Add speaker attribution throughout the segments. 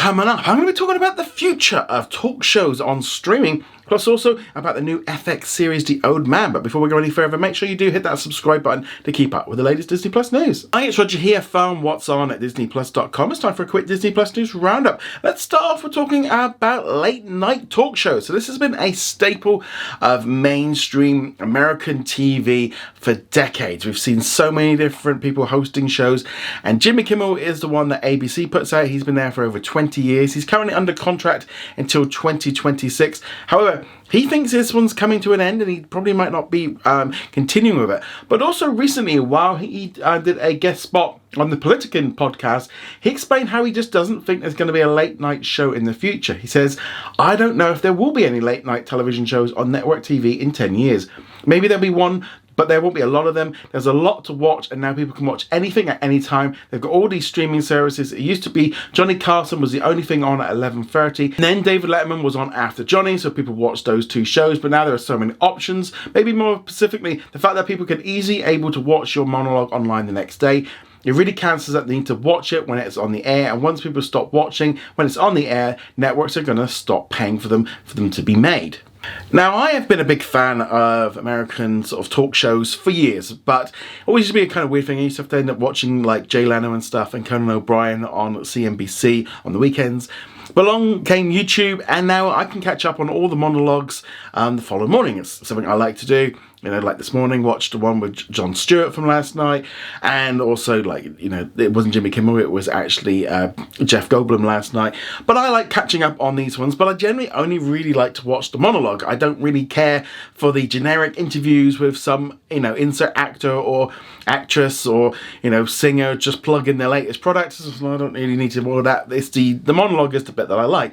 Speaker 1: Coming up, I'm going to be talking about the future of talk shows on streaming, plus also about the new FX series, The Old Man. But before we go any further, make sure you do hit that subscribe button to keep up with the latest Disney Plus news. Hi, it's Roger here from What's On at DisneyPlus.com. It's time for a quick Disney Plus news roundup. Let's start off with talking about late night talk shows. So this has been a staple of mainstream American TV for decades. We've seen so many different people hosting shows, and Jimmy Kimmel is the one that ABC puts out. He's been there for over 20 years. He's currently under contract until 2026. However, he thinks this one's coming to an end and he probably might not be continuing with it. But also recently, while he did a guest spot on the Politican podcast, he explained how he just doesn't think there's going to be a late night show in the future. He says, I don't know if there will be any late night television shows on network TV in 10 years. Maybe there'll be one, but there won't be a lot of them. There's a lot to watch, and now people can watch anything at any time. They've got all these streaming services. It used to be Johnny Carson was the only thing on at 11:30. And then David Letterman was on after Johnny, so people watched those two shows. But now there are so many options. Maybe more specifically, the fact that people can easily able to watch your monologue online the next day. It really cancels out the need to watch it when it's on the air. And once people stop watching when it's on the air, networks are going to stop paying for them to be made. Now, I have been a big fan of American sort of talk shows for years, but it always used to be a kind of weird thing. I used to have to end up watching like Jay Leno and stuff and Conan O'Brien on CNBC on the weekends. But along came YouTube, and now I can catch up on all the monologues the following morning. It's something I like to do. You know, like this morning, watched the one with Jon Stewart from last night, and also, like, you know, it wasn't Jimmy Kimmel, it was actually Jeff Goldblum last night. But I like catching up on these ones, but I generally only really like to watch the monologue. I don't really care for the generic interviews with some, you know, insert actor or actress or, you know, singer just plug in their latest products. I don't really need to all that. It's the monologue is the bit that I like.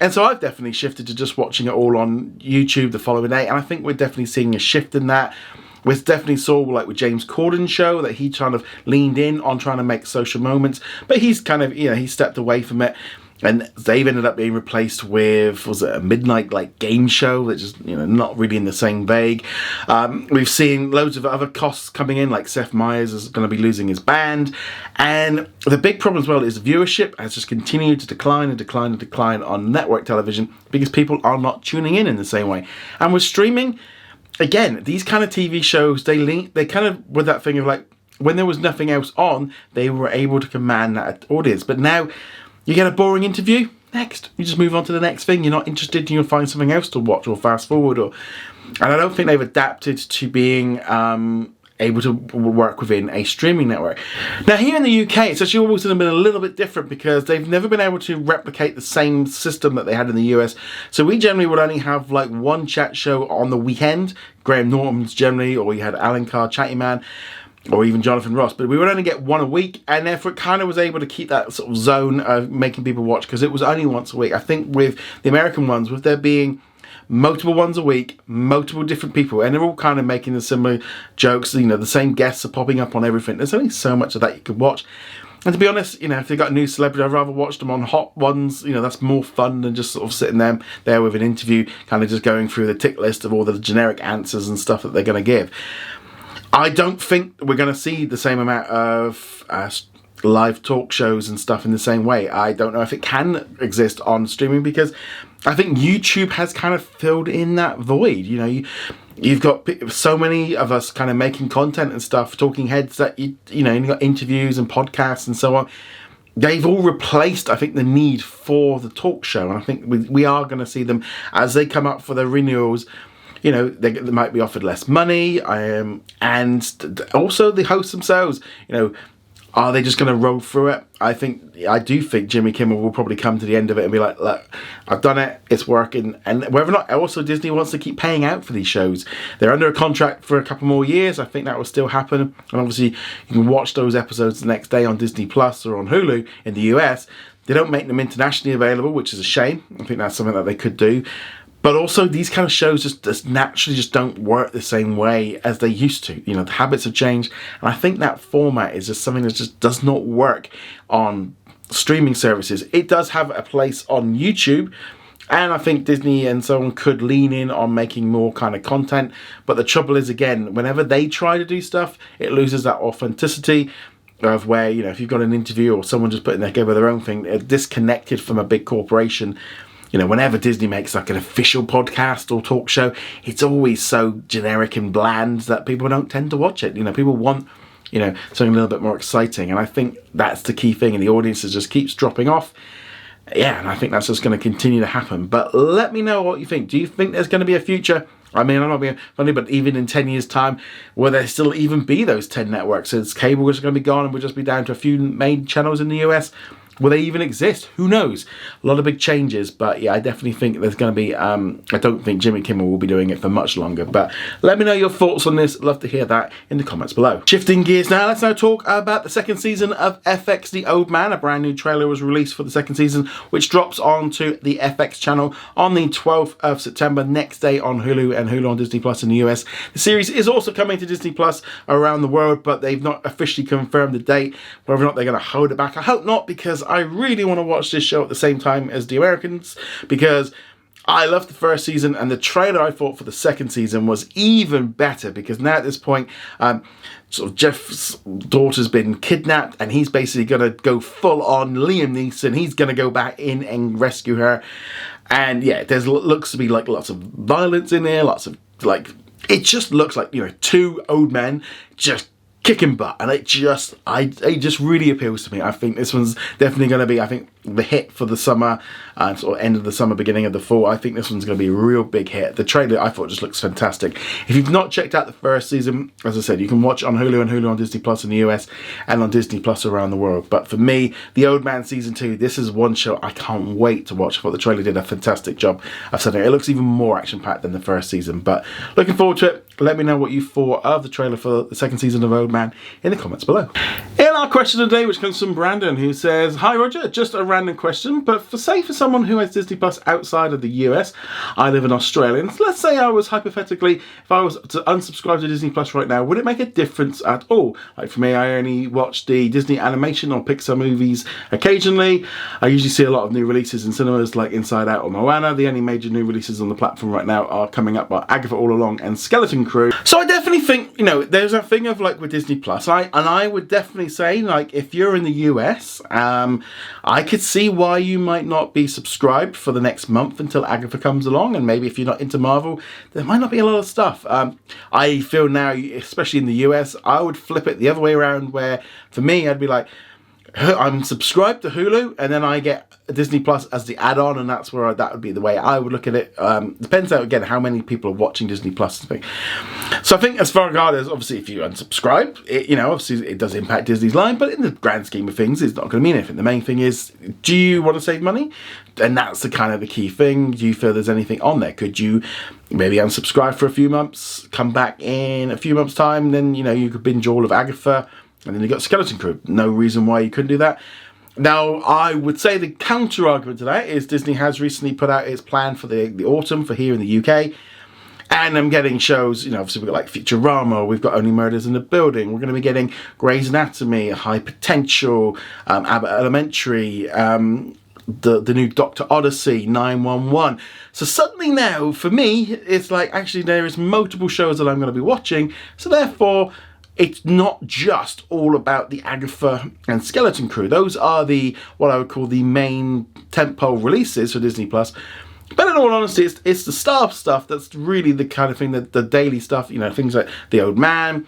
Speaker 1: And so I've definitely shifted to just watching it all on YouTube the following day, and I think we're definitely seeing a shift in that. We definitely saw, like with James Corden's show, that he kind of leaned in on trying to make social moments, but he's kind of, you know, he stepped away from it. And they've ended up being replaced with, was it a midnight like game show that's just, you know, not really in the same vague. We've seen loads of other costs coming in, like Seth Meyers is going to be losing his band. And the big problem as well is viewership has just continued to decline and decline and decline on network television because people are not tuning in the same way. And with streaming, again, these kind of TV shows, they kind of, with that thing of like, when there was nothing else on, they were able to command that audience. But now, you get a boring interview, next. You just move on to the next thing. You're not interested and you'll find something else to watch or fast forward. And I don't think they've adapted to being able to work within a streaming network. Now here in the UK, it's actually always been a little bit different because they've never been able to replicate the same system that they had in the US. So we generally would only have like one chat show on the weekend. Graham Norton's generally, or you had Alan Carr, Chatty Man, or even Jonathan Ross, but we would only get one a week, and therefore it kind of was able to keep that sort of zone of making people watch because it was only once a week. I think with the American ones, with there being multiple ones a week, multiple different people, and they're all kind of making the similar jokes, you know, the same guests are popping up on everything. There's only so much of that you could watch. And to be honest, you know, if they've got a new celebrity, I'd rather watch them on hot ones. You know, that's more fun than just sort of sitting there with an interview, kind of just going through the tick list of all the generic answers and stuff that they're going to give. I don't think we're going to see the same amount of live talk shows and stuff in the same way. I don't know if it can exist on streaming because I think YouTube has kind of filled in that void. You know, you've got so many of us kind of making content and stuff, talking heads that, you know, you've got interviews and podcasts and so on. They've all replaced, I think, the need for the talk show. And I think we are going to see them as they come up for their renewals. You know, they might be offered less money, and also the hosts themselves, you know, are they just going to roll through it? I do think Jimmy Kimmel will probably come to the end of it and be like, look, I've done it, it's working. And whether or not also Disney wants to keep paying out for these shows. They're under a contract for a couple more years. I think that will still happen. And obviously you can watch those episodes the next day on Disney Plus or on Hulu in the US. They don't make them internationally available, which is a shame. I think that's something that they could do. But also, these kind of shows just naturally just don't work the same way as they used to. You know, the habits have changed. And I think that format is just something that just does not work on streaming services. It does have a place on YouTube. And I think Disney and so on could lean in on making more kind of content. But the trouble is, again, whenever they try to do stuff, it loses that authenticity. of where, you know, if you've got an interview or someone just putting together their own thing, disconnected from a big corporation. You know, whenever Disney makes like an official podcast or talk show, it's always so generic and bland that people don't tend to watch it. You know, people want, you know, something a little bit more exciting. And I think that's the key thing. And the audience just keeps dropping off. Yeah, and I think that's just going to continue to happen. But let me know what you think. Do you think there's going to be a future? I mean, I'm not being funny, but even in 10 years' time, will there still even be those 10 networks? Is cable just going to be gone and we'll just be down to a few main channels in the US? Will they even exist? Who knows? A lot of big changes, but yeah, I definitely think there's going to be, I don't think Jimmy Kimmel will be doing it for much longer, but let me know your thoughts on this. Love to hear that in the comments below. Shifting gears now, let's now talk about the second season of FX The Old Man. A brand new trailer was released for the second season, which drops onto the FX channel on the 12th of September, next day on Hulu and Hulu on Disney Plus in the US. The series is also coming to Disney Plus around the world, but they've not officially confirmed the date, whether or not they're going to hold it back. I hope not, because I really want to watch this show at the same time as the Americans, because I loved the first season, and the trailer I thought for the second season was even better, because now at this point, sort of Jeff's daughter's been kidnapped, and he's basically going to go full on Liam Neeson. He's going to go back in and rescue her. And yeah, there's looks to be like lots of violence in there, lots of like, it just looks like, you know, two old men just kicking butt, and it just really appeals to me. I think this one's definitely going to be, I think, the hit for the summer, sort of end of the summer, beginning of the fall. I think this one's going to be a real big hit. The trailer I thought just looks fantastic. If you've not checked out the first season, as I said, you can watch on Hulu and Hulu on Disney Plus in the US and on Disney Plus around the world. But for me, The Old Man season 2, this is one show I can't wait to watch. I thought the trailer did a fantastic job of setting it. It looks even more action-packed than the first season, but looking forward to it. Let me know what you thought of the trailer for the second season of Old Man in the comments below. In our question of the day, which comes from Brandon, who says, "Hi Roger, just a random question, but for someone who has Disney Plus outside of the US, I live in Australia, and let's say I was hypothetically, if I was to unsubscribe to Disney Plus right now, would it make a difference at all? Like for me, I only watch the Disney animation or Pixar movies occasionally. I usually see a lot of new releases in cinemas like Inside Out or Moana. The only major new releases on the platform right now are coming up by Agatha All Along and Skeleton Crew. So I definitely think, you know, there's a thing of like with Disney Plus, I would definitely say, like, if you're in the US, I could see why you might not be subscribed for the next month until Agatha comes along, and maybe if you're not into Marvel, there might not be a lot of stuff. I feel now, especially in the US, I would flip it the other way around, where for me, I'd be like, I'm subscribed to Hulu, and then I get Disney Plus as the add-on, and that's where that would be the way I would look at it. Depends out again how many people are watching Disney Plus. So I think as far as obviously if you unsubscribe, you know, obviously it does impact Disney's line, but in the grand scheme of things, it's not going to mean anything. The main thing is, do you want to save money? And that's the kind of the key thing. Do you feel there's anything on there? Could you maybe unsubscribe for a few months, come back in a few months' time, then, you know, you could binge all of Agatha, and then you got Skeleton Crew. No reason why you couldn't do that. Now, I would say the counter argument to that is Disney has recently put out its plan for the autumn for here in the UK. And I'm getting shows, you know, obviously we've got like Futurama, we've got Only Murders in the Building, we're going to be getting Grey's Anatomy, High Potential, Abbott Elementary, the new Dr. Odyssey, 911. So suddenly now, for me, it's like, actually there is multiple shows that I'm going to be watching, so therefore it's not just all about the Agatha and Skeleton Crew. Those are what I would call the main tentpole releases for Disney Plus. But in all honesty, it's the staff stuff that's really the kind of thing, that the daily stuff, you know, things like The Old Man.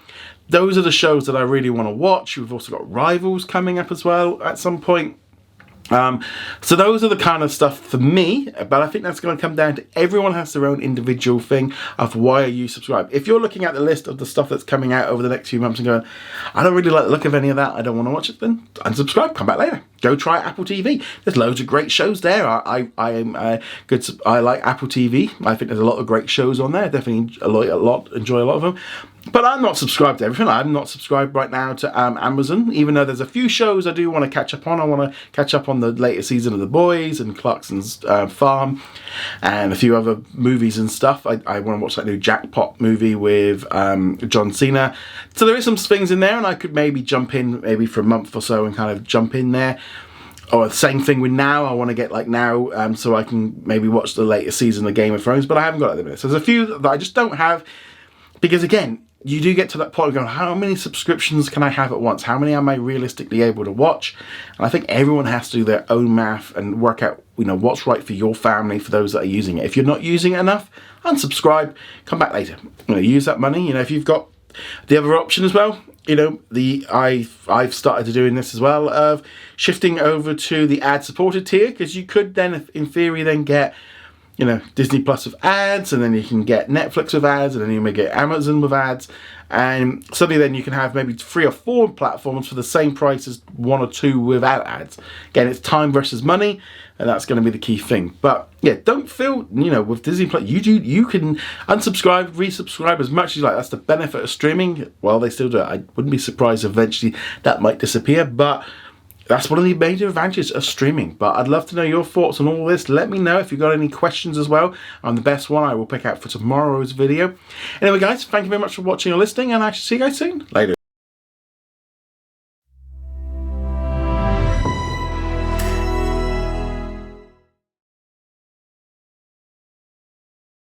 Speaker 1: Those are the shows that I really want to watch. We've also got Rivals coming up as well at some point. So those are the kind of stuff for me, but I think that's going to come down to everyone has their own individual thing of why are you subscribed. If you're looking at the list of the stuff that's coming out over the next few months and going, I don't really like the look of any of that, I don't want to watch it, then unsubscribe, come back later. Go try Apple TV. There's loads of great shows there. I like Apple TV. I think there's a lot of great shows on there. Definitely enjoy a lot of them. But I'm not subscribed to everything. I'm not subscribed right now to Amazon, even though there's a few shows I do want to catch up on. I want to catch up on the latest season of The Boys and Clarkson's Farm and a few other movies and stuff. I want to watch that new Jackpot movie with John Cena. So there is some things in there, and I could maybe jump in maybe for a month or so and kind of jump in there. Or the same thing with Now. I want to get like Now so I can maybe watch the latest season of Game of Thrones, but I haven't got it at the minute. So there's a few that I just don't have because, again, you do get to that point of going, how many subscriptions can I have at once? How many am I realistically able to watch? And I think everyone has to do their own math and work out, what's right for your family, for those that are using it. If you're not using it enough, unsubscribe, come back later. Use that money. If you've got the other option as well, I've started doing this as well, of shifting over to the ad-supported tier, because you could then, in theory, then get Disney Plus with ads, and then you can get Netflix with ads, and then you may get Amazon with ads, and suddenly then you can have maybe 3 or 4 platforms for the same price as 1 or 2 without ads. Again, it's time versus money, and that's going to be the key thing. But yeah, don't feel, with Disney Plus, you can unsubscribe, resubscribe as much as you like. That's the benefit of streaming. Well, they still do it. I wouldn't be surprised if eventually that might disappear, but that's one of the major advantages of streaming. But I'd love to know your thoughts on all this. Let me know if you've got any questions as well. The best one I will pick out for tomorrow's video. Anyway, guys, thank you very much for watching or listening, and I shall see you guys soon. Later.